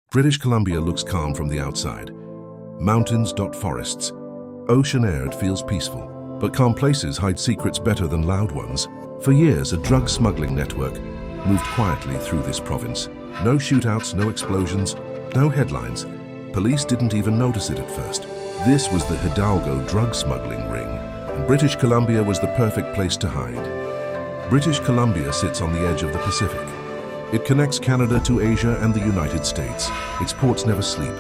British Columbia looks calm from the outside. Mountains dot forests. Ocean air, it feels peaceful. But calm places hide secrets better than loud ones. For years, a drug smuggling network moved quietly through this province. No shootouts, no explosions, no headlines. Police didn't even notice it at first. This was the Hidalgo Drug Smuggling Ring, and British Columbia was the perfect place to hide. British Columbia sits on the edge of the Pacific. It connects Canada to Asia and the United States. Its ports never sleep.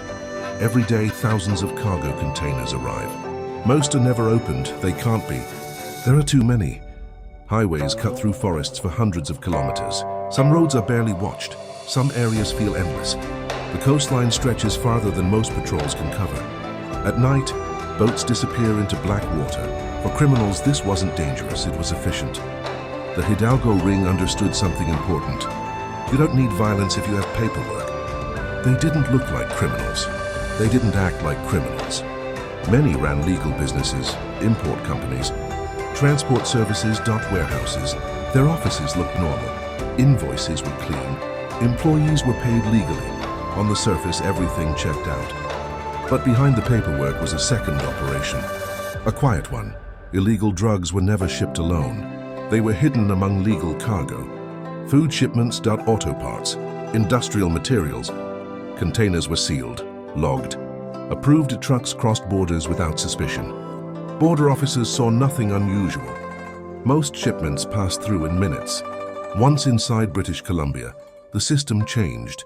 Every day, thousands of cargo containers arrive. Most are never opened. They can't be. There are too many. Highways cut through forests for hundreds of kilometers. Some roads are barely watched. Some areas feel endless. The coastline stretches farther than most patrols can cover. At night, boats disappear into black water. For criminals, this wasn't dangerous, it was efficient. The Hidalgo Ring understood something important. You don't need violence if you have paperwork. They didn't look like criminals. They didn't act like criminals. Many ran legal businesses, import companies, transport services, dock warehouses. Their offices looked normal. Invoices were clean. Employees were paid legally. On the surface, everything checked out. But behind the paperwork was a second operation. A quiet one. Illegal drugs were never shipped alone. They were hidden among legal cargo. Food shipments, auto parts, industrial materials. Containers were sealed, logged. Approved trucks crossed borders without suspicion. Border officers saw nothing unusual. Most shipments passed through in minutes. Once inside British Columbia, the system changed.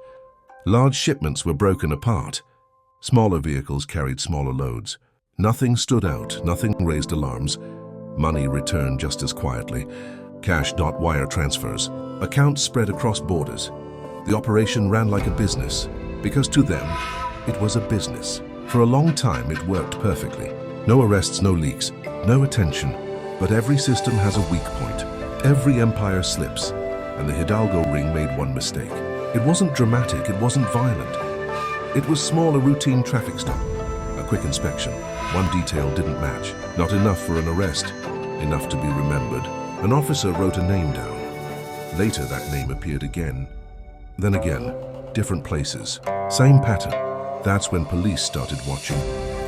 Large shipments were broken apart. Smaller vehicles carried smaller loads. Nothing stood out, nothing raised alarms. Money returned just as quietly. Cash, wire transfers. Accounts spread across borders. The operation ran like a business, because to them, it was a business. For a long time, it worked perfectly. No arrests, no leaks, no attention. But every system has a weak point. Every empire slips, and the Hidalgo Ring made one mistake. It wasn't dramatic, it wasn't violent. It was small, a routine traffic stop. A quick inspection. One detail didn't match. Not enough for an arrest. Enough to be remembered. An officer wrote a name down. Later, that name appeared again. Then again, different places. Same pattern. That's when police started watching.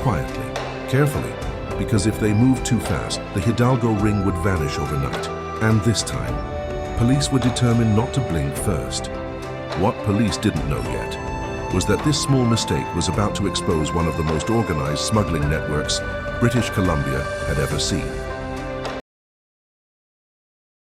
Quietly, carefully. Because if they moved too fast, the Hidalgo Ring would vanish overnight. And this time, police were determined not to blink first. What police didn't know yet was that this small mistake was about to expose one of the most organized smuggling networks British Columbia had ever seen.